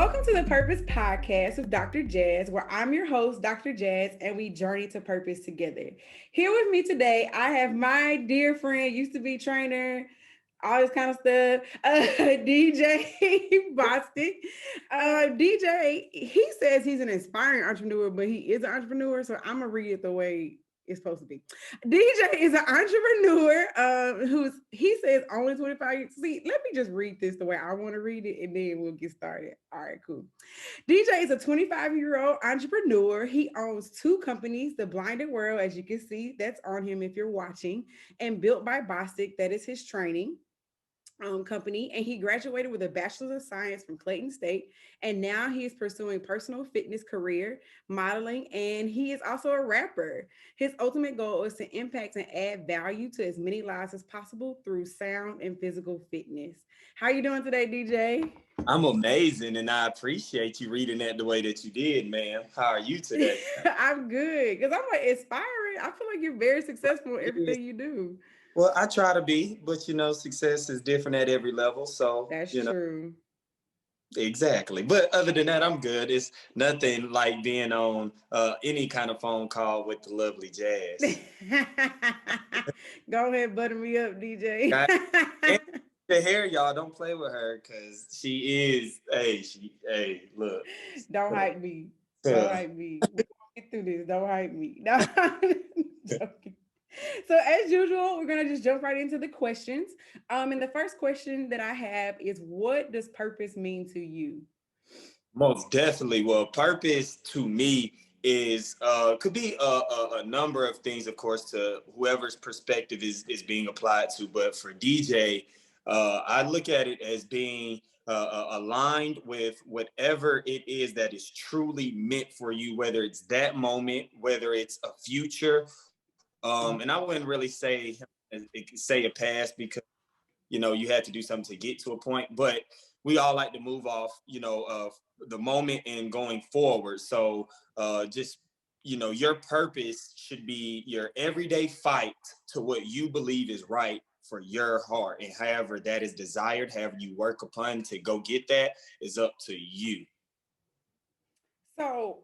Welcome to the Purpose Podcast with Dr. Jazz, where I'm your host, Dr. Jazz, and we journey to purpose together. Here with me today, I have my dear friend, used to be trainer, all this kind of stuff, DJ Bostick. DJ, he says he's an inspiring entrepreneur, but he is an entrepreneur, so I'm going to read it the way it's supposed to be. DJ is an entrepreneur he says only 25 years. See, let me just read this the way I want to read it and then we'll get started. All right, cool. DJ is a 25-year-old entrepreneur. He owns two companies, The Blinded World, as you can see, that's on him if you're watching, and Built by Bostick, that is his training company, and he graduated with a bachelor's of science from Clayton State, and now he is pursuing personal fitness career, modeling, and he is also a rapper. His ultimate goal is to impact and add value to as many lives as possible through sound and physical fitness. How you doing today, DJ? I'm amazing, and I appreciate you reading that the way that you did, ma'am. How are you today? I'm good, because I'm like inspiring. I feel like you're very successful in everything you do. Well, I try to be, but success is different at every level. So that's true. Exactly. But other than that, I'm good. It's nothing like being on any kind of phone call with the lovely Jazz. Go ahead, butter me up, DJ. The hair, y'all don't play with her because she is. Hey, look. Don't hype me. Don't hype me. We're gonna get through this. Don't hype me. No. So as usual, we're gonna just jump right into the questions. And the first question that I have is, what does purpose mean to you? Most definitely. Well, purpose to me is could be a number of things, of course, to whoever's perspective is being applied to. But for DJ, I look at it as being aligned with whatever it is that is truly meant for you, whether it's that moment, whether it's a future. And I wouldn't really say a past because, you had to do something to get to a point, but we all like to move off, the moment and going forward. So just, your purpose should be your everyday fight to what you believe is right for your heart. And however that is desired, however you work upon to go get that is up to you. So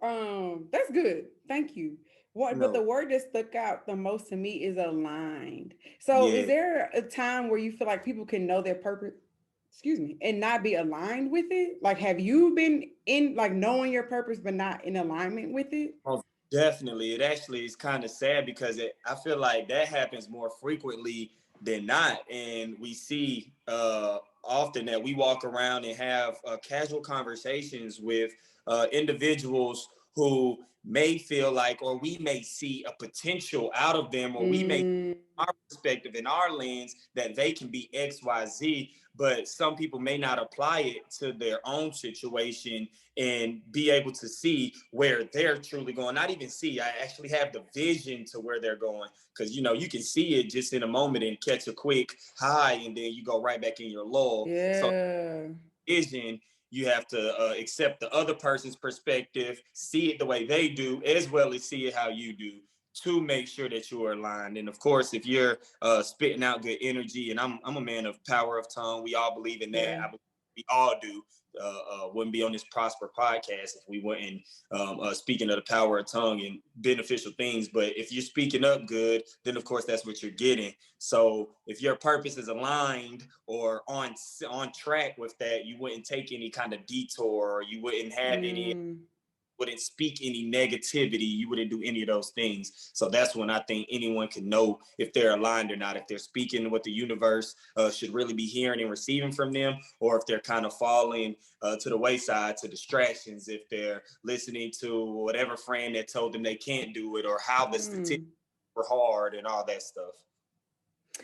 that's good. Thank you. But the word that stuck out the most to me is aligned. So is there a time where you feel like people can know their purpose, and not be aligned with it? Like, have you been in like knowing your purpose but not in alignment with it? Oh, definitely. It actually is kind of sad because I feel like that happens more frequently than not. And we see often that we walk around and have casual conversations with individuals who may feel like, or we may see a potential out of them, or we may our perspective in our lens that they can be XYZ, but some people may not apply it to their own situation and be able to see where they're truly going. Not even see, I actually have the vision to where they're going, because you can see it just in a moment and catch a quick high and then you go right back in your lull. So vision, you have to accept the other person's perspective, see it the way they do, as well as see it how you do, to make sure that you are aligned. And of course, if you're spitting out good energy, and I'm a man of power of tongue, we all believe in that. Yeah. I believe we all do. Wouldn't be on this Prosper podcast if we weren't speaking of the power of tongue and beneficial things. But if you're speaking up good, then of course that's what you're getting. So if your purpose is aligned or on track with that, you wouldn't take any kind of detour, or you wouldn't have wouldn't speak any negativity. You wouldn't do any of those things. So that's when I think anyone can know if they're aligned or not, if they're speaking what the universe should really be hearing and receiving from them, or if they're kind of falling to the wayside, to distractions, if they're listening to whatever friend that told them they can't do it, or how the statistics were hard and all that stuff.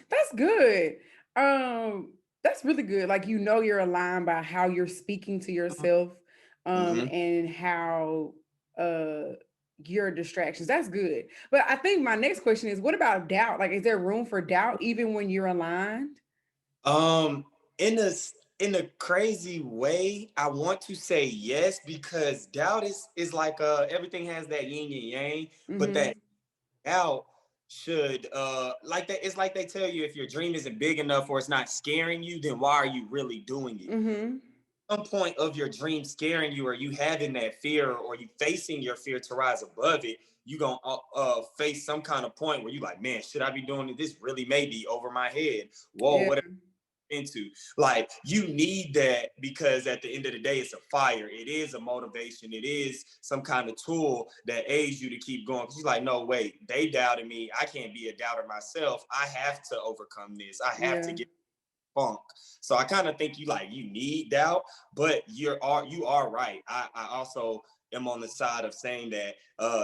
That's good. That's really good. Like, you're aligned by how you're speaking to yourself. And how your distractions. That's good. But I think my next question is, what about doubt? Like, is there room for doubt even when you're aligned? In a crazy way, I want to say yes, because doubt is like everything has that yin and yang, but that doubt should like that. It's like they tell you, if your dream isn't big enough or it's not scaring you, then why are you really doing it? some point of your dream scaring you, or you having that fear, or you facing your fear to rise above it, you gonna face some kind of point where you like, man, should I be doing it? This really may be over my head. Whoa, Yeah. what into? Like, you need that, because at the end of the day, it's a fire. It is a motivation. It is some kind of tool that aids you to keep going. Because you're like, no, wait, they doubted me. I can't be a doubter myself. I have to overcome this. I have to Yeah. get funk. So I kind of think you need doubt, but you are right. I also am on the side of saying that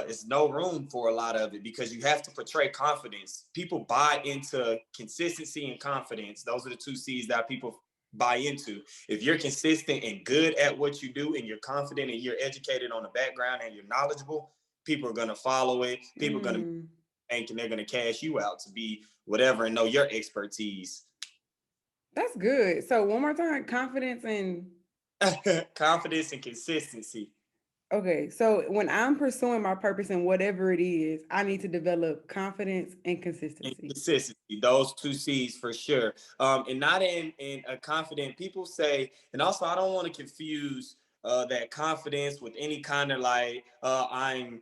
it's no room for a lot of it, because you have to portray confidence. People buy into consistency and confidence. Those are the two C's that people buy into. If you're consistent and good at what you do, and you're confident and you're educated on the background and you're knowledgeable, people are going to follow it. People are going to Mm. think, and they're going to cash you out to be whatever and know your expertise. That's good. So one more time, confidence and Confidence and consistency. okay. So when I'm pursuing my purpose and whatever it is, I need to develop confidence and And consistency. consistency, those two C's for sure. And not in a confident, people say, and also I don't want to confuse that confidence with any kind of like I'm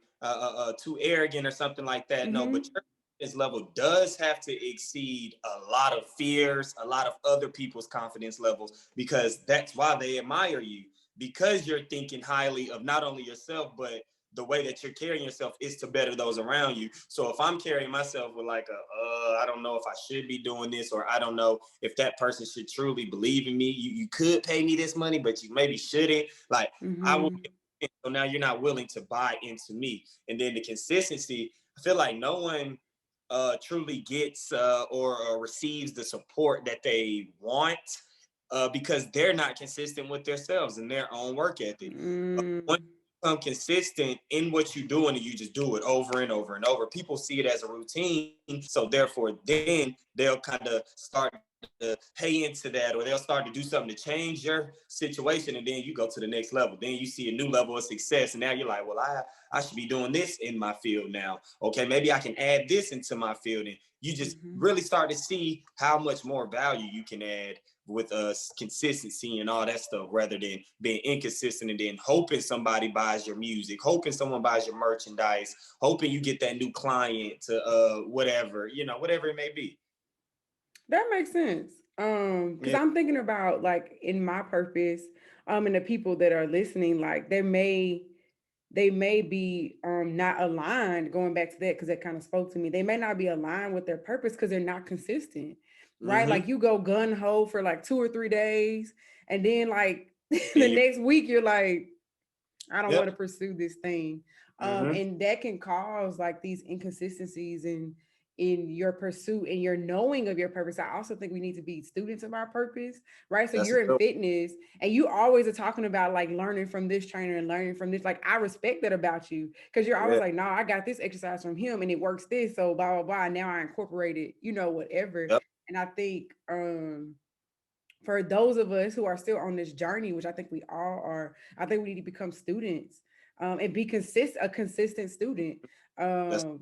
too arrogant or something like that. No, but Mm-hmm. your confidence level does have to exceed a lot of fears, a lot of other people's confidence levels, because that's why they admire you, because you're thinking highly of not only yourself, but the way that you're carrying yourself is to better those around you. So if I'm carrying myself with like I don't know if I should be doing this, or I don't know if that person should truly believe in me. You could pay me this money, but you maybe shouldn't. Like, I will. Mm-hmm. So now you're not willing to buy into me. And then the consistency, I feel like no one truly gets or receives the support that they want, because they're not consistent with themselves and their own work ethic. Once Mm. you become consistent in what you're doing, and you just do it over and over and over, people see it as a routine. So therefore, then they'll kind of start to pay into that, or they'll start to do something to change your situation, and then you go to the next level. Then you see a new level of success, and now you're like, well, I should be doing this in my field now. Okay, maybe I can add this into my field, and you just Mm-hmm. really start to see how much more value you can add with consistency and all that stuff, rather than being inconsistent and then hoping somebody buys your music, hoping someone buys your merchandise, hoping you get that new client to whatever, whatever it may be. That makes sense. Because Yeah. I'm thinking about like in my purpose, and the people that are listening, like they may be not aligned, going back to that because that kind of spoke to me. They may not be aligned with their purpose because they're not consistent, right? Mm-hmm. Like you go gun ho for like 2 or 3 days, and then like the And you, next week you're like, I don't want yep. to pursue this thing. Mm-hmm. And that can cause like these inconsistencies in your pursuit and your knowing of your purpose. I also think we need to be students of our purpose, right? So That's a you're in dope. fitness and you always are talking about like learning from this trainer and learning from this. Like I respect that about you because you're always Yeah. like, no, I got this exercise from him and it works this. So blah blah blah. Now I incorporate it, whatever. Yep. And I think for those of us who are still on this journey, which I think we all are, I think we need to become students and be a consistent student That's um,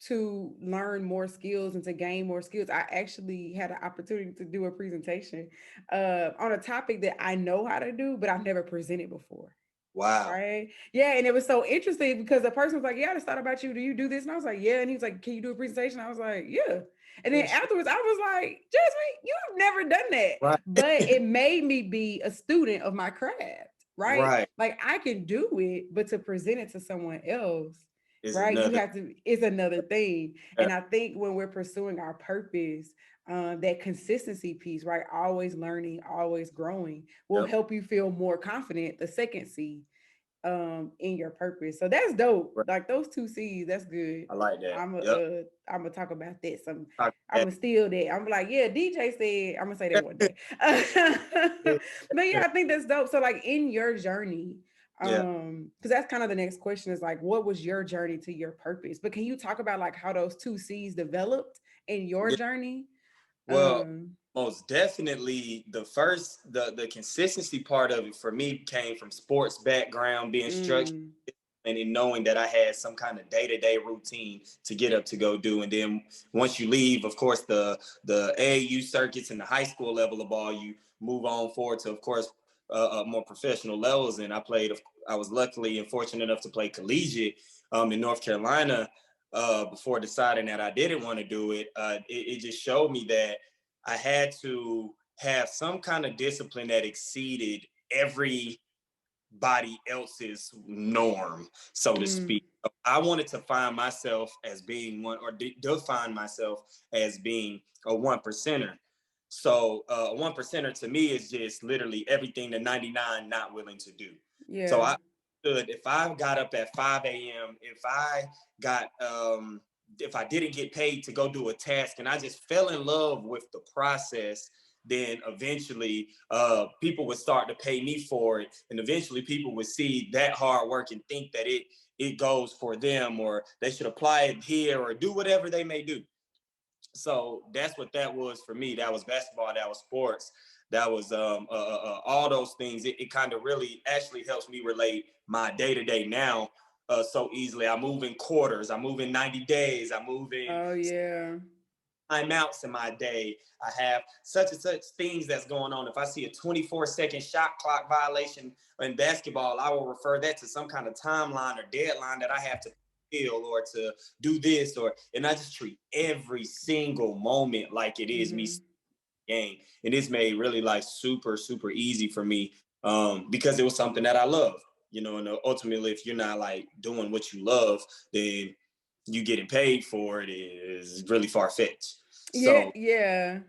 to learn more skills and to gain more skills. I actually had an opportunity to do a presentation on a topic that I know how to do, but I've never presented before. wow. Right. Yeah. And it was so interesting because the person was like, yeah, I just thought about you. Do you do this? And I was like, yeah. And he was like, can you do a presentation? I was like, yeah. And then Yeah, sure. afterwards, I was like, Jasmine, you've never done that. Right. But it made me be a student of my craft. Right. Right. Like I can do it, but to present it to someone else, Is right, you another. have to, it's another thing. Yeah. And I think when we're pursuing our purpose, that consistency piece, right? Always learning, always growing will Yep. help you feel more confident. The second C in your purpose. So that's dope. Right. Like those two C's, that's good. I like that. I'm a Yep. I'm gonna talk about that. Some Talk I'm that. gonna steal that. I'm like, yeah, DJ said I'm gonna say that one day. But yeah, I think that's dope. So like in your journey, Yeah. because that's kind of the next question is like, what was your journey to your purpose? But can you talk about like how those two C's developed in your Yeah. journey? Well, Um, most definitely the consistency part of it for me came from sports background, being structured, mm, and in knowing that I had some kind of day-to-day routine to get up to go do. And then once you leave, of course, the AAU circuits and the high school level of ball, you move on forward to, of course, more professional levels. And I was luckily and fortunate enough to play collegiate in North Carolina before deciding that I didn't want to do it. It just showed me that I had to have some kind of discipline that exceeded everybody else's norm, so to speak. I wanted to find myself as being one, or define myself as being a one percenter. So a one percenter to me is just literally everything the 99 not willing to do. So Yeah. I stood, if I got up at 5 a.m., got if I didn't get paid to go do a task and I just fell in love with the process, then eventually people would start to pay me for it. And eventually people would see that hard work and think that it goes for them, or they should apply it here or do whatever they may do. So that's what that was for me. That was basketball, that was sports, that was all those things. It kind of really actually helps me relate my day-to-day now so easily. I move in quarters, I move in 90 days, I move in Oh yeah. timeouts in my day. I have such and such things that's going on. If I see a 24-second shot clock violation in basketball, I will refer that to some kind of timeline or deadline that I have to fulfill or to do this, and I just treat every single moment like it is me game. And it's made really like super, super easy for me because it was something that I love. And ultimately, if you're not like doing what you love, then you getting paid for it is really far-fetched. Yeah, So yeah.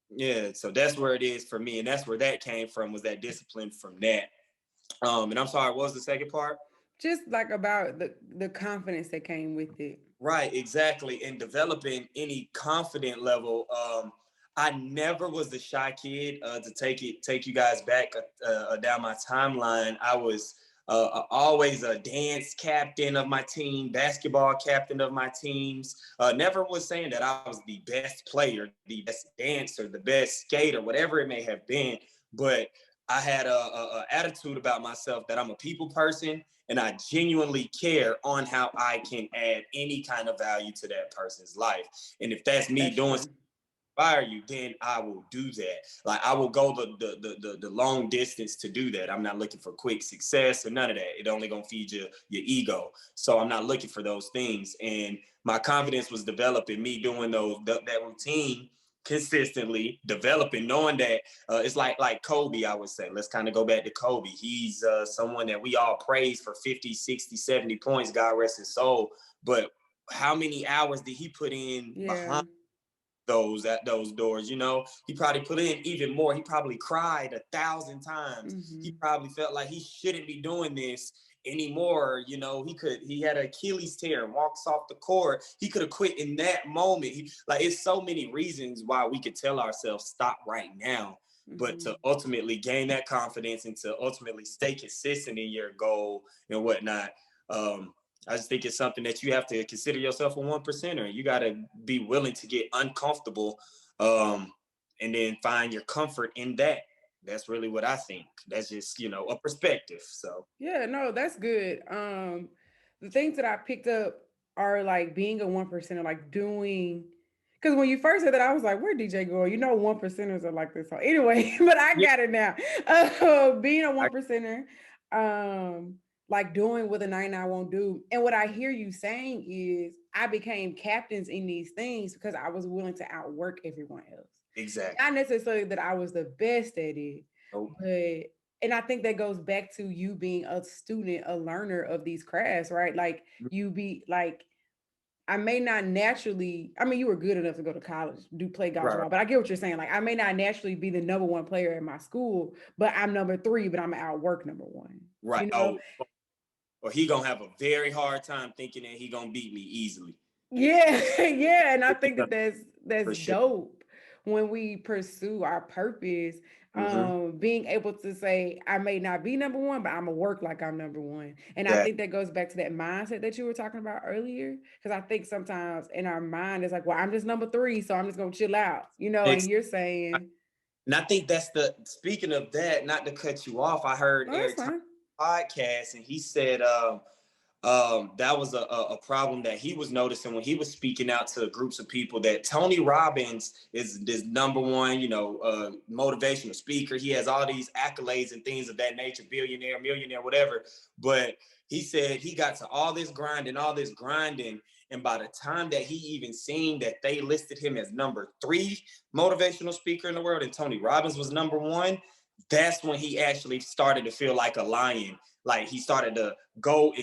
yeah, so that's where it is for me, and that's where that came from, was that discipline from that. And I'm sorry, what was the second part? Just like about the confidence that came with it. Right, exactly. And developing any confident level. I never was the shy kid. To take you guys back down my timeline, I was always a dance captain of my team, basketball captain of my teams. Never was saying that I was the best player, the best dancer, the best skater, whatever it may have been. But I had a attitude about myself that I'm a people person, and I genuinely care on how I can add any kind of value to that person's life. And if that's me That's doing true. inspire you, then I will do that. Like I will go the long distance to do that. I'm not looking for quick success or none of that. It only gonna feed your ego. So I'm not looking for those things. And my confidence was developed in me doing that routine consistently, developing, knowing that it's like Kobe, I would say. Let's kind of go back to Kobe. He's someone that we all praise for 50, 60, 70 points, God rest his soul. But how many hours did he put in Yeah. behind those doors? He probably put in even more. He probably cried 1,000 times. He probably felt like he shouldn't be doing this anymore. He had an Achilles tear and walks off the court. He could have quit in that moment. It's so many reasons why we could tell ourselves stop right now. But to ultimately gain that confidence and to ultimately stay consistent in your goal and whatnot, I just think it's something that you have to consider yourself a one percenter. You got to be willing to get uncomfortable, and then find your comfort in that. That's really what I think. That's just a perspective. So Yeah, no, that's good. The things that I picked up are like being a one percenter, like doing. Because when you first said that, I was like, "Where DJ go? One percenters are like this." So anyway, but I yeah, got it now. Being a I, one percenter, like doing what the 99 won't do. And what I hear you saying is, I became captains in these things because I was willing to outwork everyone else. exactly. Not necessarily that I was the best at it, Nope. but and I think that goes back to you being a student, a learner of these crafts, right? Like you be like, I may not naturally, I mean, you were good enough to go to college, do play Right, right, basketball, but I get what you're saying. Like, I may not naturally be the number one player in my school, but I'm number three, but I'm gonna outwork number one. right. You know? Oh, or he gonna have a very hard time thinking that he gonna beat me easily. Yeah, yeah, and I think that that's For sure. dope when we pursue our purpose. Mm-hmm. Being able to say, I may not be number one, but I'm gonna work like I'm number one. And I That think that goes back to that mindset that you were talking about earlier. Because I think sometimes in our mind it's like, well, I'm just number three, so I'm just gonna chill out, and you're saying, And I think that's speaking of that, not to cut you off, I heard no, that's Eric Thomas fine. podcast, and he said, that was a problem that he was noticing when he was speaking out to groups of people, that Tony Robbins is this number one, motivational speaker. He has all these accolades and things of that nature, billionaire, millionaire, whatever. But he said he got to all this grinding. And by the time that he even seen that they listed him as number 3 motivational speaker in the world and Tony Robbins was number 1, that's when he actually started to feel like a lion. Like he started to go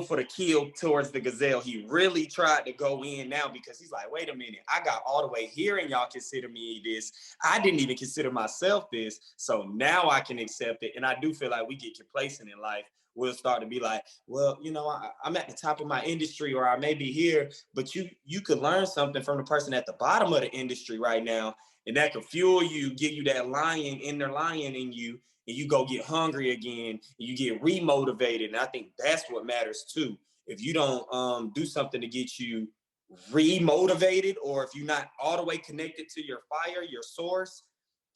for the kill towards the gazelle. He really tried to go in now because he's like, wait a minute, I got all the way here and y'all consider me this. I didn't even consider myself this. So now I can accept it. And I do feel like we get complacent in life. We'll start to be like, well, I'm at the top of my industry, or I may be here, but you could learn something from the person at the bottom of the industry right now. And that could fuel you, give you that inner lion in you, and you go get hungry again, and you get remotivated. And I think that's what matters too. If you don't do something to get you remotivated, or if you're not all the way connected to your fire, your source,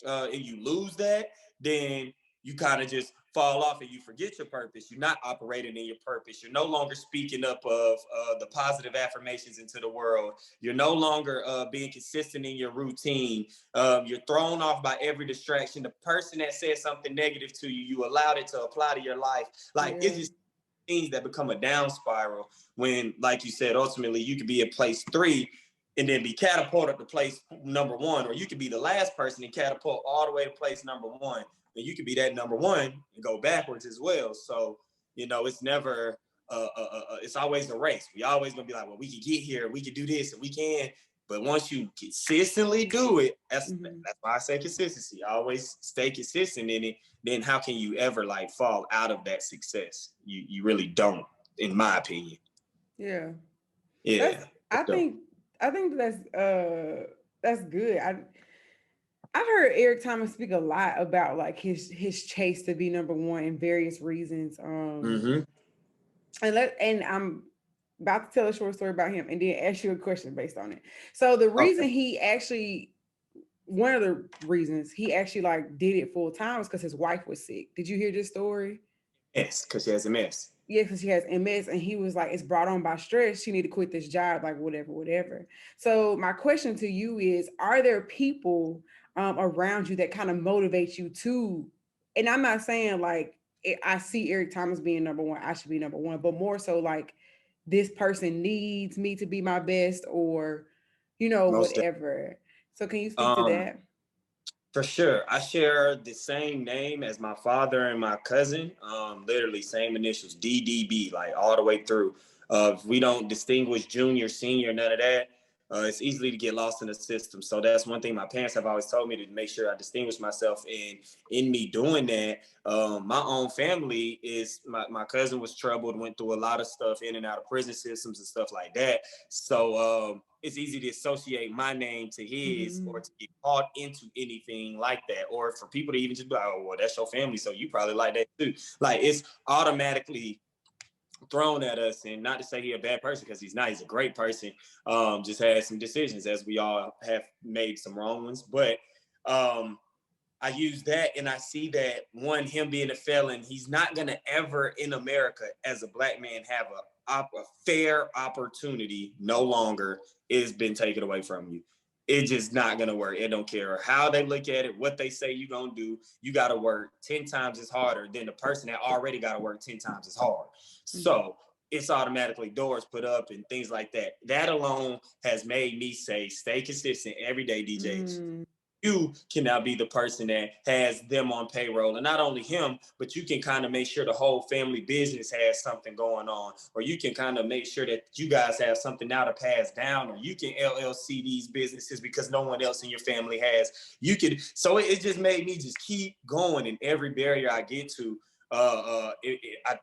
and you lose that, then you kind of just fall off and you forget your purpose. You're not operating in your purpose. You're no longer speaking up of the positive affirmations into the world. You're no longer being consistent in your routine. You're thrown off by every distraction. The person that said something negative to you, you allowed it to apply to your life. Like, it's just things that become a down spiral when, like you said, ultimately you could be at place 3 and then be catapulted to place number 1, or you could be the last person and catapult all the way to place number 1. And you could be that number 1 and go backwards as well. So, it's never, it's always a race. We always gonna be like, well, we can get here, we can do this, and we can. But once you consistently do it, that's why I say consistency. Always stay consistent in it. Then how can you ever fall out of that success? You really don't, in my opinion. Yeah. Yeah. I think that's good. I've heard Eric Thomas speak a lot about his chase to be number 1 in various reasons. And I'm about to tell a short story about him and then ask you a question based on it. So the reason one of the reasons he actually did it full time was because his wife was sick. Did you hear this story? Yes, because she has MS. Yeah, because she has MS, and he was like, it's brought on by stress. She need to quit this job, whatever. So my question to you is, are there people around you that kind of motivate you to, and I'm not saying I see Eric Thomas being number 1, I should be number 1, but more so this person needs me to be my best, or, whatever. So can you speak to that? For sure. I share the same name as my father and my cousin. Literally same initials, DDB, all the way through. If we don't distinguish junior, senior, none of that, it's easily to get lost in the system. So that's one thing my parents have always told me, to make sure I distinguish myself. And in me doing that, my own family is, my cousin was troubled, went through a lot of stuff in and out of prison systems and stuff like that. So it's easy to associate my name to his, or to get caught into anything like that. Or for people to even just be like, oh, well, that's your family, so you probably like that too. It's automatically thrown at us. And not to say he's a bad person, because he's not. He's a great person. Just had some decisions, as we all have made some wrong ones. But I use that, and I see that, one, him being a felon, he's not going to ever in America as a Black man have a fair opportunity. No longer. It's been taken away from you. It's just not going to work. It don't care how they look at it, what they say you're going to do. You got to work 10 times as harder than the person that already got to work 10 times as hard. So it's automatically doors put up and things like that. That alone has made me say, stay consistent every day, DJ. You can now be the person that has them on payroll, and not only him, but you can kind of make sure the whole family business has something going on, or you can kind of make sure that you guys have something now to pass down, or you can LLC these businesses because no one else in your family has. You could, so it just made me just keep going in every barrier I get to. I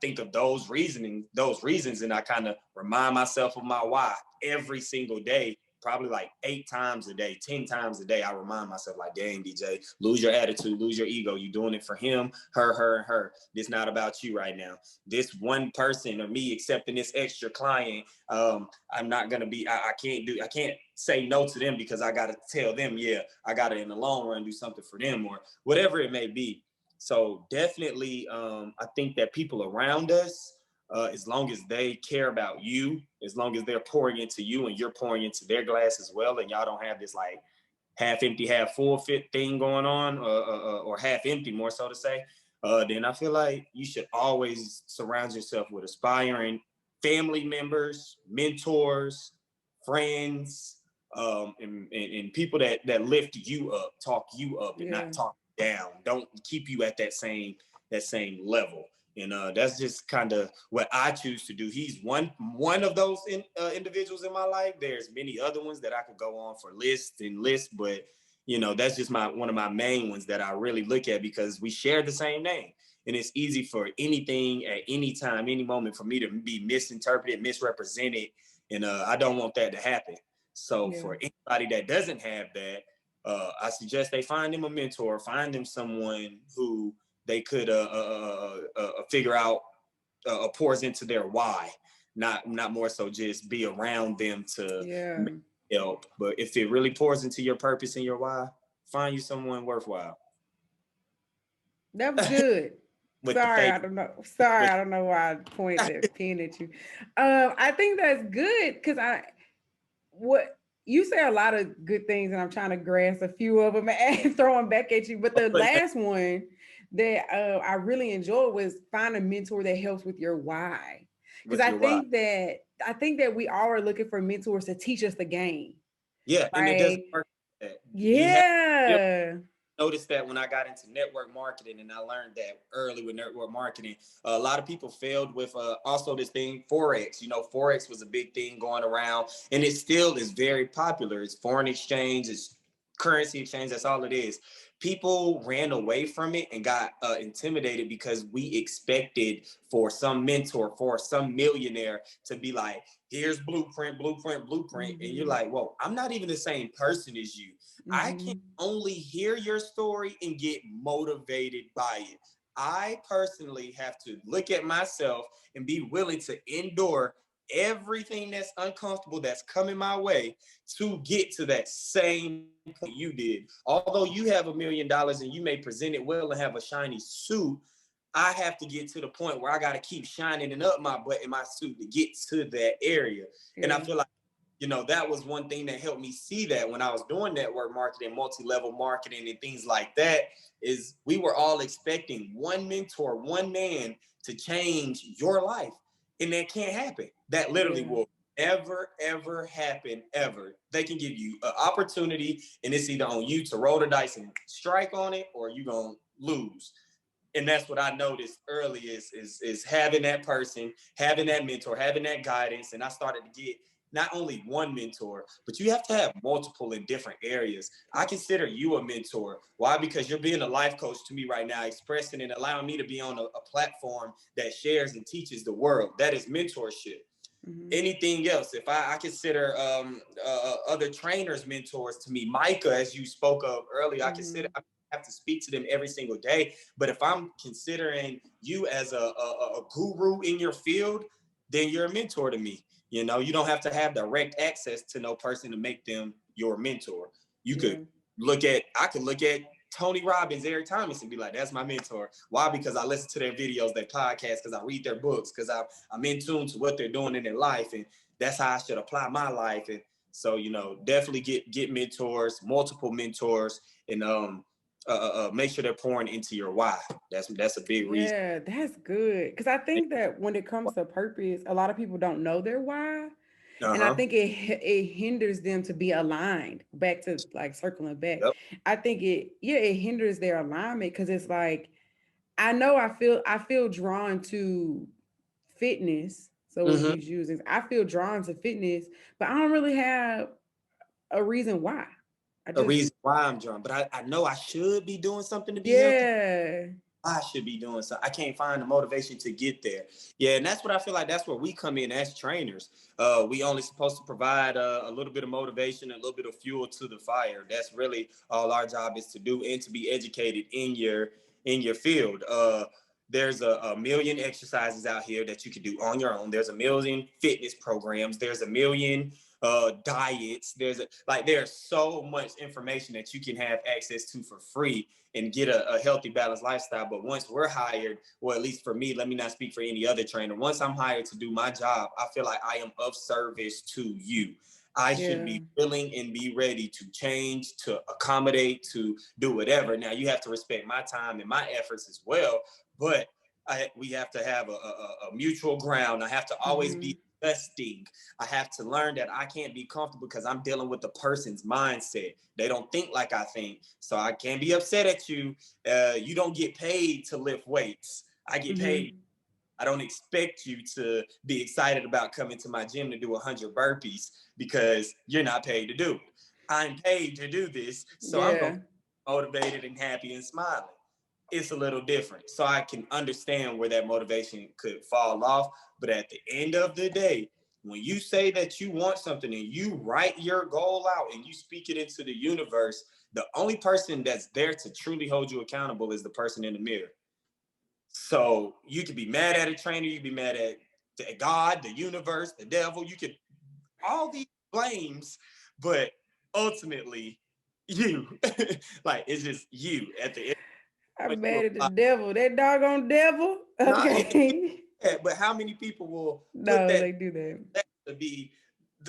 think of those reasons, and I kind of remind myself of my why every single day. Probably 8 times a day, 10 times a day, I remind myself, dang, DJ, lose your attitude, lose your ego. You're doing it for him, her. This not about you right now. This one person, or me accepting this extra client, I'm not going to be, I can't say no to them, because I got to tell them, yeah, I got to, in the long run, do something for them, or whatever it may be. So definitely, I think that people around us, as long as they care about you, as long as they're pouring into you and you're pouring into their glass as well, and y'all don't have this like half empty, half full fit thing going on, or half empty, more so to say, then I feel like you should always surround yourself with aspiring family members, mentors, friends, and people that lift you up, talk you up, and Yeah. not talk down. Don't keep you at that same level. And that's just kind of what I choose to do. He's one of those individuals in my life. There's many other ones that I could go on for lists and lists, but that's just one of my main ones that I really look at because we share the same name. And it's easy for anything at any time, any moment for me to be misinterpreted, misrepresented. And I don't want that to happen. So Yeah. for anybody that doesn't have that, I suggest they find them a mentor, find them someone who they could figure out pours into their why, not more so just be around them to Yeah. help. But if it really pours into your purpose and your why, find you someone worthwhile. That was good. With the Sorry, faith. I don't know. Sorry, I don't know why I pointed that pin at you. I think that's good because what you say a lot of good things, and I'm trying to grasp a few of them and throw them back at you. But the last one that I really enjoyed was find a mentor that helps with your why. Because With your why. I think that we all are looking for mentors to teach us the game. Yeah, and it doesn't Like, work like that. You have yeah. noticed that when I got into network marketing, and I learned that early with network marketing, a lot of people failed with also this thing, Forex. Forex was a big thing going around, and it still is very popular. It's foreign exchange, it's currency exchange, that's all it is. People ran away from it and got intimidated because we expected for some mentor, for some millionaire to be like, here's blueprint, blueprint, blueprint. And you're like, whoa, I'm not even the same person as you. I can only hear your story and get motivated by it. I personally have to look at myself and be willing to endure everything that's uncomfortable that's coming my way to get to that same point you did. Although you have $1 million and you may present it well and have a shiny suit, I have to get to the point where I got to keep shining it up my butt in my suit to get to that area. Yeah. And I feel like that was one thing that helped me see that when I was doing network marketing, multi-level marketing and things like that, is we were all expecting one mentor, one man to change your life. And that can't happen. That literally will never, ever happen, ever. They can give you an opportunity and it's either on you to roll the dice and strike on it or you're going to lose. And that's what I noticed early is having that person, having that mentor, having that guidance. And I started to get not only one mentor, but you have to have multiple in different areas. I consider you a mentor. Why? Because you're being a life coach to me right now, expressing and allowing me to be on a platform that shares and teaches the world. That is mentorship. Anything else, if I consider other trainers mentors to me, Micah, as you spoke of earlier, I consider I have to speak to them every single day. But if I'm considering you as a guru in your field, then you're a mentor to me. You don't have to have direct access to no person to make them your mentor. I could look at Tony Robbins, Eric Thomas, and be like, that's my mentor. Why? Because I listen to their videos, their podcasts, because I read their books, because I'm in tune to what they're doing in their life. And that's how I should apply my life. And so, definitely get mentors, multiple mentors, and make sure they're pouring into your why. That's a big reason. Yeah, that's good. Because I think that when it comes to purpose, a lot of people don't know their why. And I think it hinders them to be aligned. Back to like circling back. Yep. I think it hinders their alignment because it's like, I feel drawn to fitness. So if you choose this, I feel drawn to fitness, but I don't really have a reason why. A reason why I'm drawn, but I know I should be doing something to be healthy. Yeah. I should be doing so. I can't find the motivation to get there. Yeah, and that's what I feel like. That's where we come in as trainers. We only supposed to provide a little bit of motivation, a little bit of fuel to the fire. That's really all our job is to do, and to be educated in your field. There's a million exercises out here that you can do on your own. There's a million fitness programs. There's a million diets. There's so much information that you can have access to for free. and get a healthy, balanced lifestyle. But once we're hired, or at least for me, let me not speak for any other trainer. Once I'm hired to do my job, I feel like I am of service to you. I should be willing and be ready to change, to accommodate, to do whatever. Now, you have to respect my time and my efforts as well, but we have to have a mutual ground. I have to always be adjusting. I have to learn that I can't be comfortable because I'm dealing with the person's mindset. They don't think like I think. So I can't be upset at you. You don't get paid to lift weights. I get paid. I don't expect you to be excited about coming to my gym to do 100 burpees because you're not paid to do it. I'm paid to do this, so I'm going to be motivated and happy and smiling. It's a little different. So I can understand where that motivation could fall off. But at the end of the day, when you say that you want something and you write your goal out and you speak it into the universe, the only person that's there to truly hold you accountable is the person in the mirror. So you could be mad at a trainer, you could be mad at God, the universe, the devil, you could, all these blames, but ultimately you, like, it's just you at the end. I'm mad at the devil, that doggone devil. Okay. But how many people will no, they do that to be,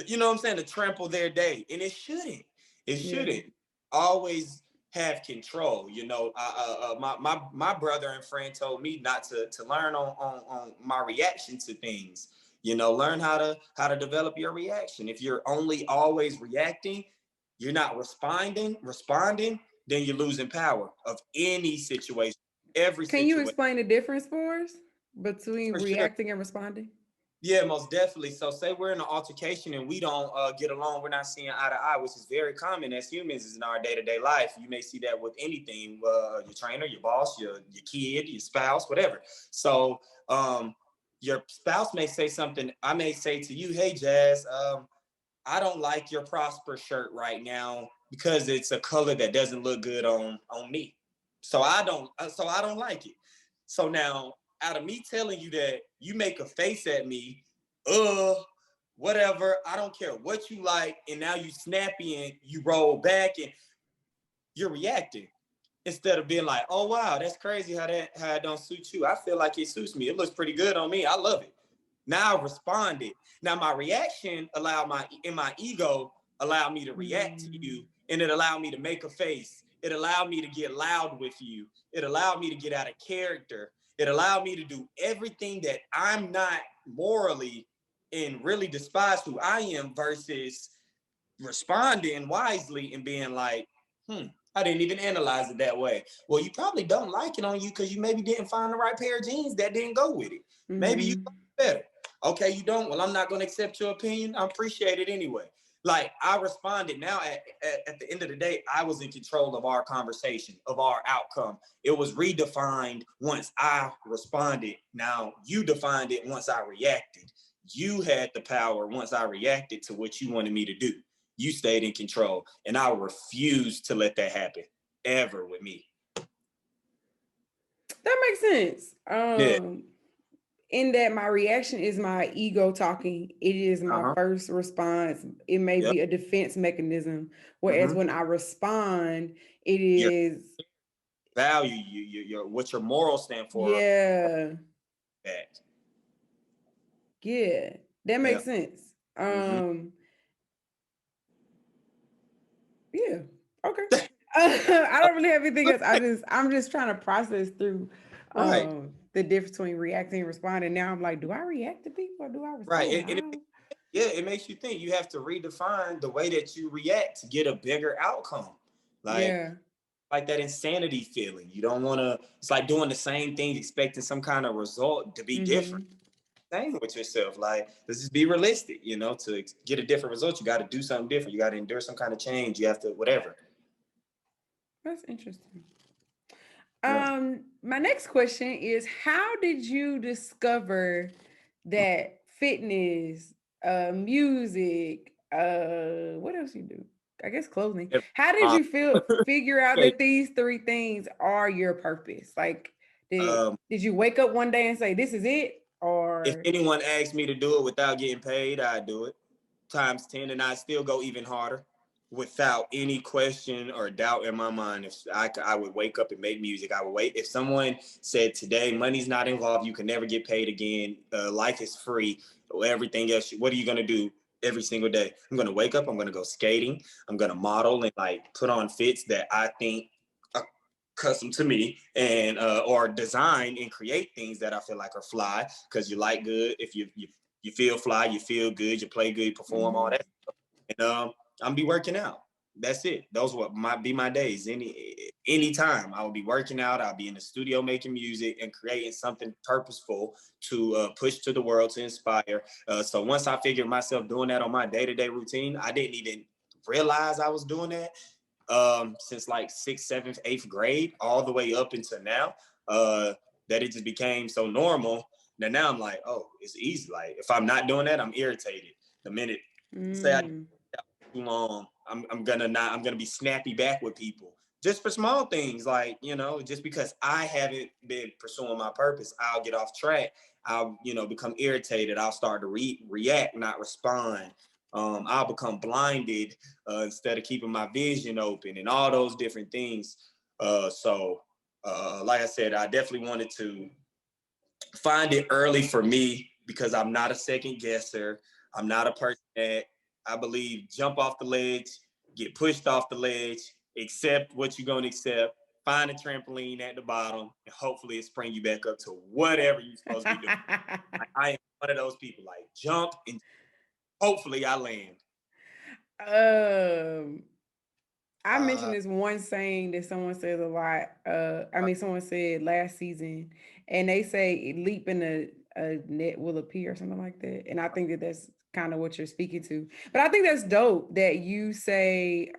you know what I'm saying, to trample their day? And it shouldn't. It shouldn't. Always have control. You know, my brother and friend told me not to learn on my reaction to things. You know, learn how to develop your reaction. If you're only always reacting, you're not responding, then you're losing power of any situation. Every Can situation. you explain the difference for us between reacting and responding? Yeah, most definitely. So say we're in an altercation and we don't get along, we're not seeing eye to eye, which is very common as humans is in our day-to-day life. You may see that with anything, your trainer, your boss, your kid, your spouse, whatever. So your spouse may say something. I may say to you, hey, Jazz, I don't like your Prosper shirt right now because it's a color that doesn't look good on me. So I don't like it. So now, out of me telling you that, you make a face at me, whatever, I don't care what you like, and now you snappy and you roll back and you're reacting. Instead of being like, oh wow, that's crazy how it don't suit you. I feel like it suits me. It looks pretty good on me. I love it. Now I responded. Now my reaction allowed my ego allowed me to react to you, and it allowed me to make a face. It allowed me to get loud with you. It allowed me to get out of character. It allowed me to do everything that I'm not morally and really despise who I am versus responding wisely and being like, I didn't even analyze it that way. Well, you probably don't like it on you because you maybe didn't find the right pair of jeans that didn't go with it. Maybe you like it better. Okay, you don't. Well, I'm not going to accept your opinion. I appreciate it anyway. Like, I responded. Now, at the end of the day, I was in control of our conversation, of our outcome. It was redefined once I responded. Now, you defined it once I reacted. You had the power once I reacted to what you wanted me to do. You stayed in control, and I refuse to let that happen ever with me. That makes sense. In that my reaction is my ego talking. It is my first response. It may be a defense mechanism. Whereas when I respond, it is value, your what your morals stand for. Yeah. Yeah, that makes sense. Yeah. Okay. I don't really have anything else. I'm just trying to process through the difference between reacting and responding. Now I'm like, do I react to people or do I respond? Right. It makes you think. You have to redefine the way that you react to get a bigger outcome. Like that insanity feeling. You don't want to, it's like doing the same thing, expecting some kind of result to be different. Same with yourself. Like, let's just be realistic, you know, to get a different result, you got to do something different. You got to endure some kind of change. You have to, whatever. That's interesting. My next question is, how did you discover that fitness, music, what else you do? I guess clothing. How did you figure out that these three things are your purpose? Like, did you wake up one day and say, this is it? Or if anyone asked me to do it without getting paid, I'd do it times 10, and I'd still go even harder. without any question or doubt in my mind. If I would wake up and make music, I would wait. If someone said today money's not involved, you can never get paid again, life is free, everything else, what are you gonna do every single day? I'm gonna wake up, I'm gonna go skating, I'm gonna model and like put on fits that I think are custom to me, and or design and create things that I feel like are fly, because you like good. If you feel fly, you feel good, you play good, you perform, all that. And I'm be working out. That's it. Those what might be my days. Any time I will be working out. I'll be in the studio making music and creating something purposeful to push to the world, to inspire. So once I figured myself doing that on my day-to-day routine, I didn't even realize I was doing that since like sixth, seventh, eighth grade, all the way up until now. That it just became so normal that now I'm like, oh, it's easy. Like if I'm not doing that, I'm irritated. The minute say I Mm. too long, I'm gonna be snappy back with people just for small things, like, just because I haven't been pursuing my purpose, I'll get off track. I'll become irritated. I'll start to react, not respond. I'll become blinded instead of keeping my vision open, and all those different things. Like I said, I definitely wanted to find it early for me, because I'm not a second guesser. I'm not a person that, I believe, jump off the ledge, get pushed off the ledge, accept what you're going to accept, find a trampoline at the bottom, and hopefully it spring you back up to whatever you're supposed to be doing. I am one of those people, like jump and hopefully I land. um, I mentioned Uh, this one saying that someone says a lot. Someone said last season, and they say leap in a net will appear or something like that. And I think that that's kind of what you're speaking to. But I think that's dope that you say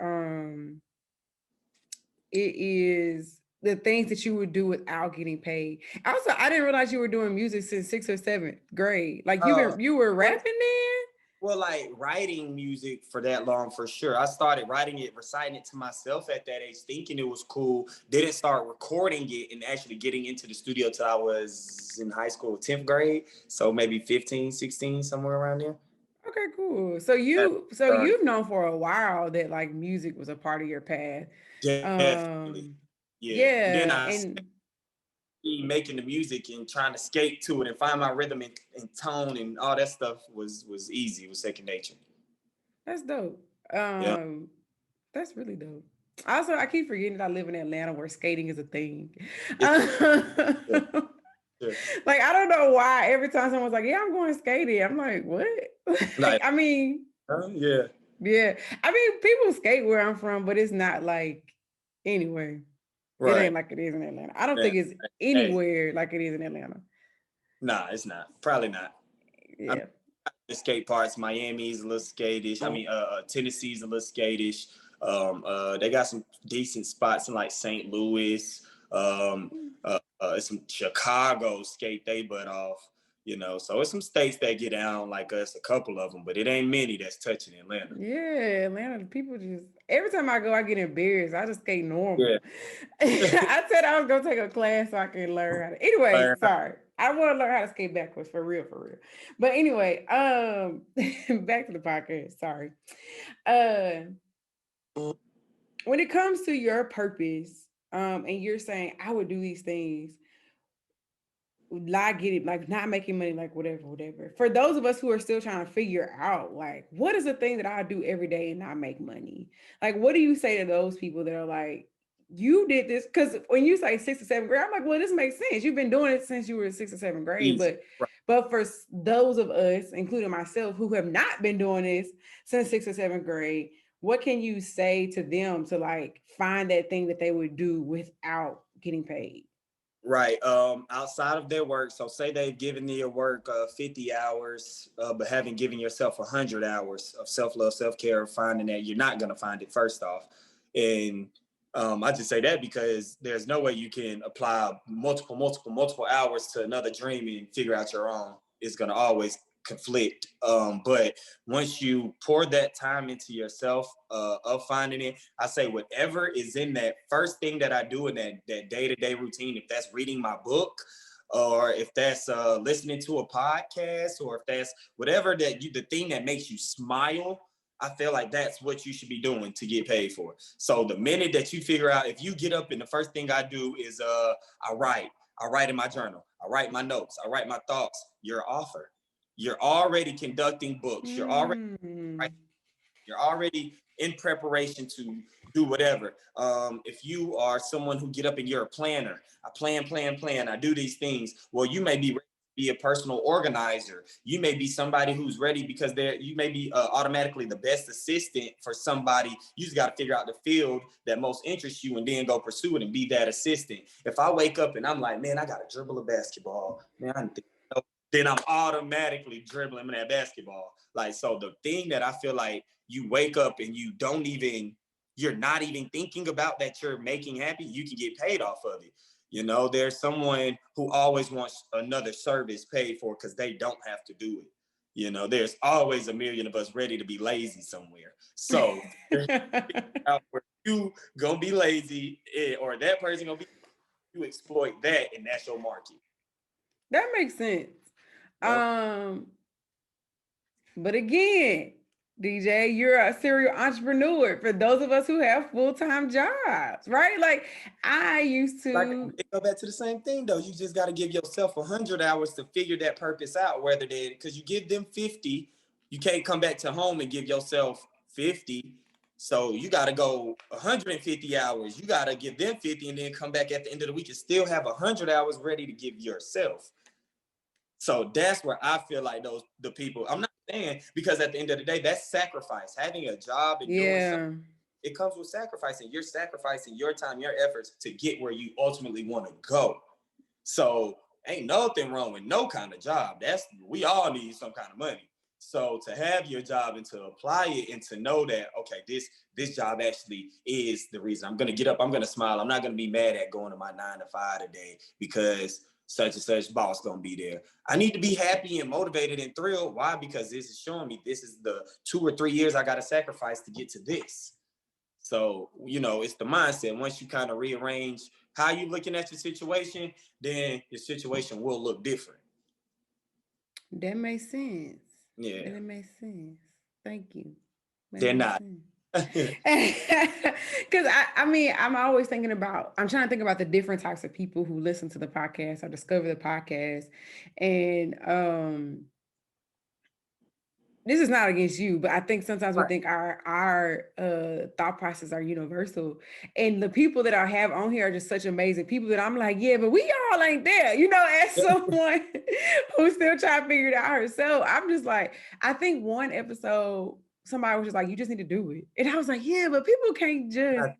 it is the things that you would do without getting paid. Also, I didn't realize you were doing music since sixth or seventh grade. Like you were well, rapping then? Well, like writing music for that long, for sure. I started writing it, reciting it to myself at that age, thinking it was cool. Didn't start recording it and actually getting into the studio till I was in high school, 10th grade. So maybe 15, 16, somewhere around there. Okay, cool. So That's you've known for a while that like music was a part of your path. definitely. Yeah. Then Yeah, I and making the music and trying to skate to it and find my rhythm and tone and all that stuff was easy. It was second nature. that's dope. Yeah. Um, that's really dope. Also, I keep forgetting that I live in Atlanta where skating is a thing. It's, yeah. Sure. Like I don't know why every time someone's like, "Yeah, I'm going skating," I'm like, "What?" Like, Like, I mean, yeah. yeah. I mean, people skate where I'm from, but it's not like anyway. It Right. ain't like it is in Atlanta. I don't Yeah. think it's Hey, anywhere like it is in Atlanta. nah, it's not. Probably not. I mean, Yeah. the skate parts, Miami's a little skatish. I mean, Tennessee's a little skatish. They got some decent spots in like St. Louis. Some Chicago skate they butt off. So it's some states that get down like us, a couple of them, but it ain't many that's touching Atlanta. Yeah, Atlanta, the people just every time I go, I get embarrassed. I just skate normal. Yeah. I said I was gonna take a class so I can learn how to. Anyway, Learn. sorry. I want to learn how to skate backwards for real, for real. But anyway, back to the podcast. Sorry. Uh, when it comes to your purpose, and you're saying I would do these things, not getting like not making money, like whatever. For those of us who are still trying to figure out like what is the thing that I do every day and not make money, like what do you say to those people that are like, you did this? Because when you say sixth or seventh grade, I'm like, well, this makes sense. You've been doing it since you were in sixth or seventh grade. Easy. Right. But for those of us, including myself, who have not been doing this since sixth or seventh grade, what can you say to them to like find that thing that they would do without getting paid? Right. Outside of their work, so say they've given their work 50 hours, but haven't given yourself 100 hours of self-love, self-care, finding that you're not going to find it first off. And I just say that because there's no way you can apply multiple hours to another dream and figure out your own. It's going to always conflict. But once you pour that time into yourself of finding it, I say whatever is in that first thing that I do in that day-to-day routine, if that's reading my book, or if that's listening to a podcast, or if that's whatever the thing that makes you smile, I feel like that's what you should be doing to get paid for. So the minute that you figure out, if you get up and the first thing I do is I write in my journal, I write my notes, I write my thoughts, you're an author. You're already conducting books. You're already in preparation to do whatever. If you are someone who get up and you're a planner, I plan. I do these things. Well, you may be ready to be a personal organizer. You may be somebody who's ready because you may be automatically the best assistant for somebody. You just got to figure out the field that most interests you and then go pursue it and be that assistant. If I wake up and I'm like, man, I got to dribble a basketball, man, then I'm automatically dribbling that basketball. Like, so the thing that I feel like you wake up and you're not even thinking about that you're making happy, you can get paid off of it. You know, there's someone who always wants another service paid for because they don't have to do it. You know, there's always a million of us ready to be lazy somewhere. So where you gonna be lazy or that person gonna be, you exploit that and that's your market. That makes sense. Yep. But again, DJ, you're a serial entrepreneur for those of us who have full-time jobs, right? Like I used to go back to the same thing though. You just got to give yourself 100 hours to figure that purpose out, whether they, because you give them 50, you can't come back to home and give yourself 50. So you got to go 150 hours. You got to give them 50 and then come back at the end of the week and still have 100 hours ready to give yourself. So that's where I feel like the people, I'm not saying, because at the end of the day, that's sacrifice. Having a job and doing something, it comes with sacrificing. You're sacrificing your time, your efforts to get where you ultimately want to go. So ain't nothing wrong with no kind of job. We all need some kind of money. So to have your job and to apply it and to know that, okay, this job actually is the reason I'm going to get up. I'm going to smile. I'm not going to be mad at going to my 9 to 5 today because such and such boss gonna be there. I need to be happy and motivated and thrilled. Why? Because this is showing me this is the 2 or 3 years I gotta sacrifice to get to this. So, you know, it's the mindset. Once you kind of rearrange how you're looking at your situation, then your situation will look different. That makes sense. Yeah. That makes sense. Thank you. They're not. Because I mean, I'm always thinking about, I'm trying to think about the different types of people who listen to the podcast or discover the podcast. And this is not against you, but I think sometimes we think our thought processes are universal. And the people that I have on here are just such amazing people that I'm like, yeah, but we all ain't there, you know, as someone who's still trying to figure it out herself. I'm just like, I think one episode, somebody was just like, you just need to do it. And I was like, yeah, but people can't just.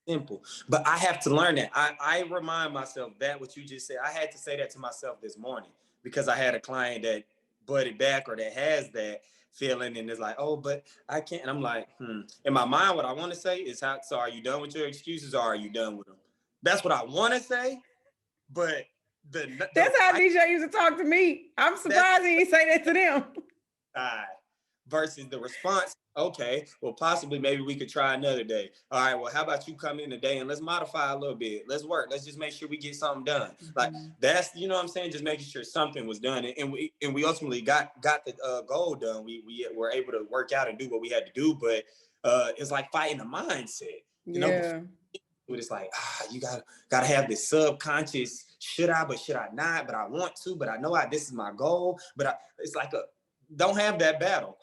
Simple. But I have to learn that. I remind myself that what you just said, I had to say that to myself this morning because I had a client that butted back or that has that feeling and is like, oh, but I can't. And I'm like, In my mind, what I want to say is, so are you done with your excuses or are you done with them? That's what I want to say. But that's how DJ used to talk to me. I'm surprised he didn't say that to them. Versus the response, okay, well, possibly maybe we could try another day. All right, well, how about you come in today and let's modify a little bit. Let's work. Let's just make sure we get something done. Like that's, you know what I'm saying? Just making sure something was done. And we ultimately got the goal done. We were able to work out and do what we had to do. But it's like fighting the mindset. You know, it's like, you gotta have this subconscious, should I, but should I not? But I want to, but I know this is my goal. But it's like don't have that battle.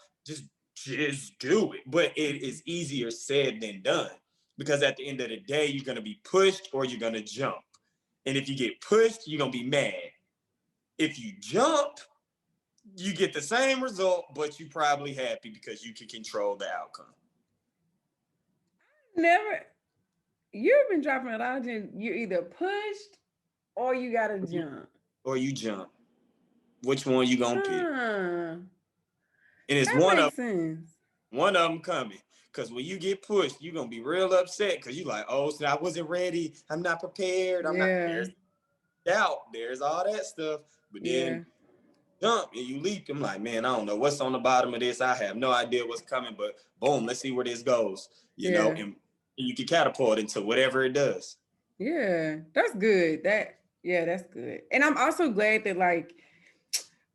Just do it. But it is easier said than done because at the end of the day, you're going to be pushed or you're going to jump. And if you get pushed, you're going to be mad. If you jump, you get the same result, but you're probably happy because you can control the outcome. You've been dropping a lot of gems. You're either pushed or you got to jump. Or you jump. Which one you going to pick? And it's one of them coming. Because when you get pushed, you're going to be real upset because you're like, oh, so I wasn't ready. I'm not prepared. There's doubt. There's all that stuff. But then jump and you leap. I'm like, man, I don't know what's on the bottom of this. I have no idea what's coming. But boom, let's see where this goes. You know, and you can catapult into whatever it does. Yeah, that's good. That's good. And I'm also glad that, like,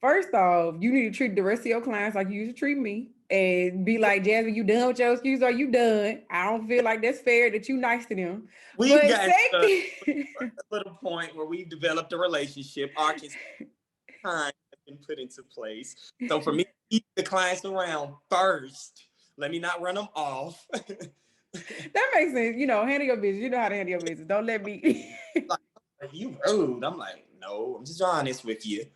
First off, you need to treat the rest of your clients like you used to treat me and be like, Jasmine, you done with your excuse or you done? I don't feel like that's fair that you nice to them. We've But gotten to second, a little point where we've developed a relationship. Our time has been put into place. So for me, keep the clients around first. Let me not run them off. that makes sense. You know, handle your business. You know how to handle your business. Don't let me. Like, are you rude? I'm like, no, I'm just honest with you.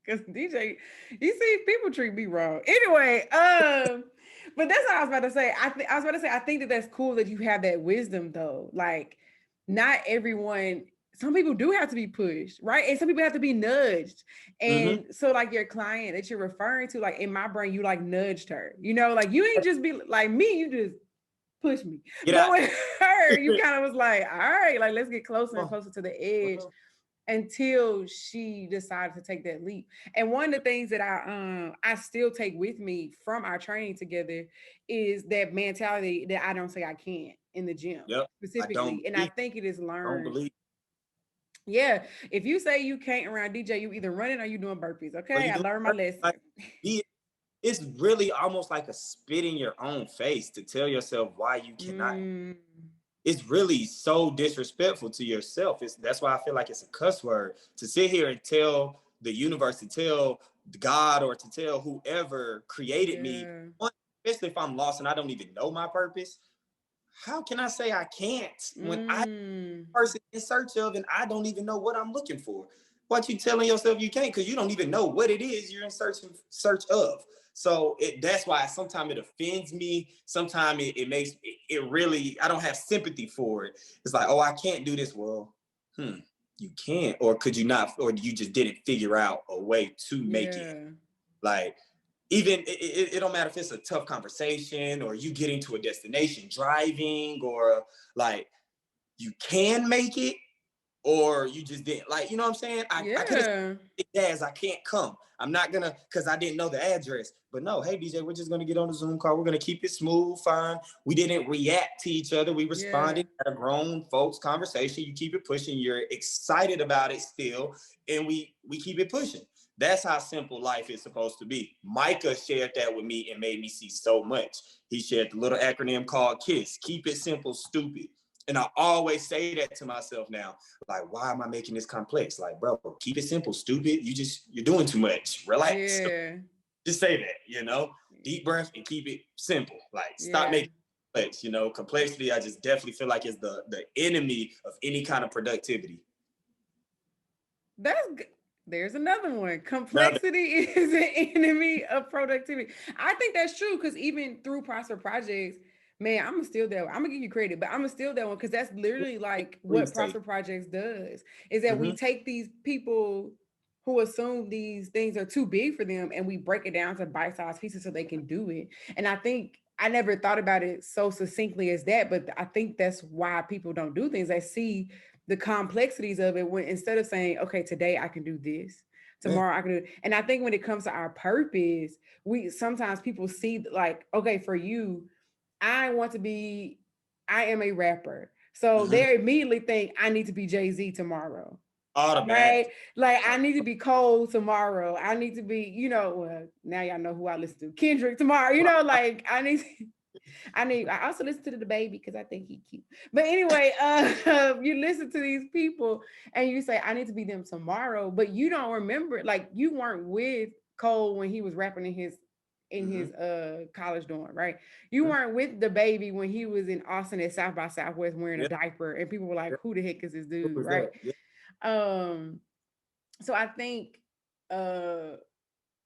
Because DJ, you see, people treat me wrong. Anyway, but that's what I was about to say. I was about to say, I think that that's cool that you have that wisdom, though. Like, not everyone. Some people do have to be pushed, right? And some people have to be nudged. Mm-hmm. And so, like your client that you're referring to, like in my brain, you like nudged her. You know, like you ain't just be like me. You just push me. Get But out. with her, you kind of was like, all right, like let's get closer and closer to the edge until she decided to take that leap. And one of the things that I still take with me from our training together is that mentality that I don't say I can't in the gym Yep. I don't specifically. And I believe. think it is Don't learned. believe. Yeah. If you say you can't around DJ, you either running or you doing burpees. Or Okay. you I do learned my lesson. like be it's really almost like a spit in your own face to tell yourself why you cannot. Mm, It's really so disrespectful to yourself. That's why I feel like it's a cuss word to sit here and tell the universe, to tell God, or to tell whoever created me, yeah. especially if I'm lost and I don't even know my purpose. How can I say I can't when I Mm, person in search of and I don't even know what I'm looking for? What you telling yourself you can't because you don't even know what it is you're in search of. So that's why sometimes it offends me. Sometimes it makes it really, I don't have sympathy for it. It's like, oh, I can't do this. Well, you can't, or could you not, or you just didn't figure out a way to make it. yeah. Like, even it don't matter if it's a tough conversation or you getting to a destination driving, or like you can make it or you just didn't, like, you know what I'm saying? I could have Yeah. said, Daz, I can't come. I'm not gonna, because I didn't know the address. But no, hey DJ, we're just gonna get on the Zoom call. We're gonna keep it smooth, fine. We didn't react to each other. We Yeah. responded at a grown folks conversation. You keep it pushing. You're excited about it still, and we keep it pushing. That's how simple life is supposed to be. Micah shared that with me and made me see so much. He shared the little acronym called KISS. Keep it simple, stupid. And I always say that to myself now. Like, why am I making this complex? Like, bro, keep it simple, stupid. You're doing too much. Relax. Yeah. Just say that, deep breath and keep it simple. Like, stop Yeah. making it complex. Complexity, I just definitely feel like is the enemy of any kind of productivity. That's good. There's another one. Now, Complexity is an enemy of productivity. I think that's true because even through Prosper Projects, man, I'm gonna steal that one. I'm gonna give you credit, but I'm gonna steal that one because that's literally like what please take. Prosper Projects does is that we Mm-hmm. take these people who assume these things are too big for them and we break it down to bite-sized pieces so they can do it. And I think I never thought about it so succinctly as that, but I think that's why people don't do things. They see the complexities of it when instead of saying, okay, today I can do this, Yeah. tomorrow I can do it. And I think when it comes to our purpose, we sometimes people see like, okay, for you, I want to be, I am a rapper. So Mm-hmm. they immediately think I need to be Jay-Z tomorrow. Right? Automatic. Like I need to be Cole tomorrow. I need to be, well, now y'all know who I listen to. Kendrick tomorrow. Like I also listen to the baby because I think he cute. But anyway, you listen to these people and you say, I need to be them tomorrow, but you don't remember, like you weren't with Cole when he was rapping in Mm-hmm. his college dorm, right? You Mm-hmm. weren't with the baby when he was in Austin at South by Southwest wearing a Yeah. diaper, and people were like, Yeah. who the heck is this Who dude, was right? that? Yeah. Um, so I think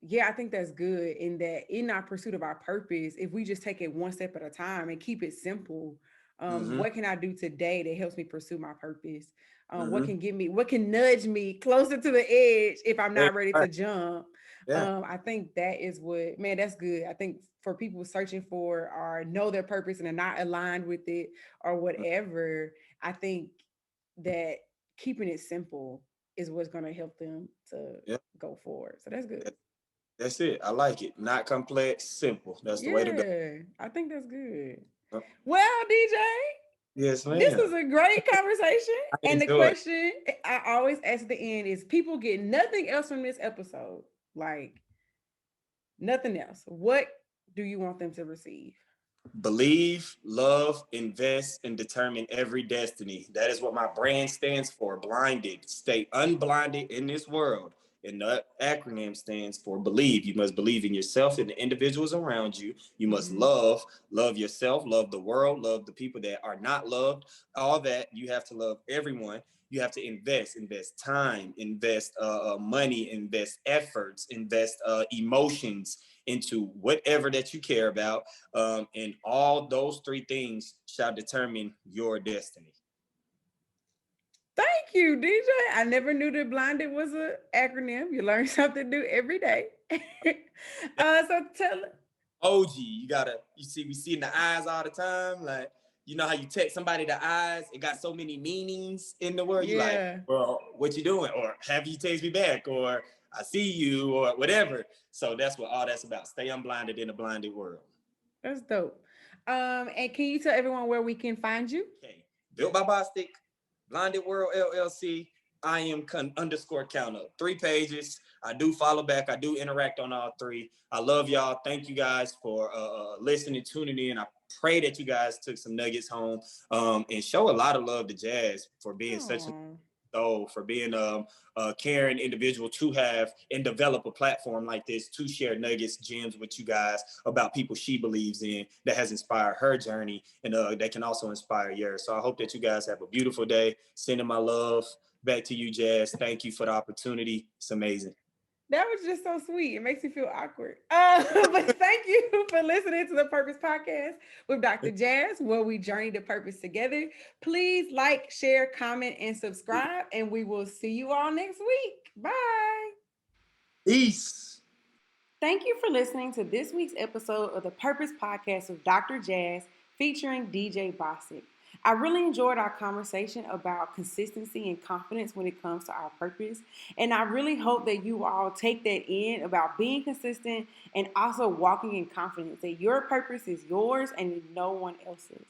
yeah, I think that's good in that in our pursuit of our purpose, if we just take it one step at a time and keep it simple, Mm-hmm. what can I do today that helps me pursue my purpose? Mm-hmm. What can nudge me closer to the edge if I'm Yeah. not ready Right. to jump? Yeah. I think that is what, man, that's good. I think for people searching for or know their purpose and are not aligned with it or whatever, I think that keeping it simple is what's going to help them to Yeah. go forward. So that's good. That's it. I like it. Not complex, simple. That's the way to go. Yeah, I think that's good. Huh? Well, DJ, Yes, This ma'am. was a great conversation. I And the enjoy it. question I always ask at the end is people get nothing else from this episode. Like nothing else. What do you want them to receive? Believe, love, invest, and determine every destiny. That is what my brand stands for. Blinded. Stay unblinded in this world. And the acronym stands for believe. You must believe in yourself and the individuals around you. You must Mm-hmm. love yourself, love the world, love the people that are not loved. All that you have to love everyone. You have to invest time, invest money, invest efforts, invest emotions into whatever that you care about, and all those three things shall determine your destiny. Thank you, DJ. I never knew that blinded was an acronym. You learn something new every day. So tell OG, you see, we see in the eyes all the time. Like, you know how you text somebody the eyes, it got so many meanings in the word. You like, yeah, well, what you doing? Or have you text me back? Or I see you, or whatever. So that's what all that's about. Stay unblinded in a blinded world. that's dope. And can you tell everyone where we can find you? Okay. Built by Bostick, Blinded World LLC. I am underscore count up. 3 pages. I do follow back. I do interact on all three. I love y'all. Thank you guys for listening, tuning in. I pray that you guys took some nuggets home, and show a lot of love to Jazz for being such an Oh, soul, for being a caring individual to have and develop a platform like this to share nuggets, gems with you guys about people she believes in that has inspired her journey, and that can also inspire yours. So I hope that you guys have a beautiful day. Sending my love back to you, Jazz. Thank you for the opportunity. It's amazing. that was just so sweet. It makes me feel awkward. But thank you for listening to the Purpose Podcast with Dr. Jazz, where we journey to purpose together. Please like, share, comment, and subscribe, and we will see you all next week. Bye. Peace. Thank you for listening to this week's episode of the Purpose Podcast with Dr. Jazz featuring DJ Bostick. I really enjoyed our conversation about consistency and confidence when it comes to our purpose. And I really hope that you all take that in about being consistent and also walking in confidence that your purpose is yours and no one else's.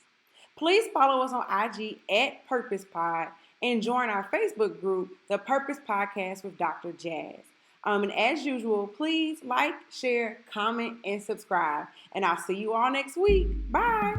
Please follow us on IG at Purpose Pod and join our Facebook group, The Purpose Podcast with Dr. Jazz. And as usual, please like, share, comment, and subscribe. And I'll see you all next week. Bye.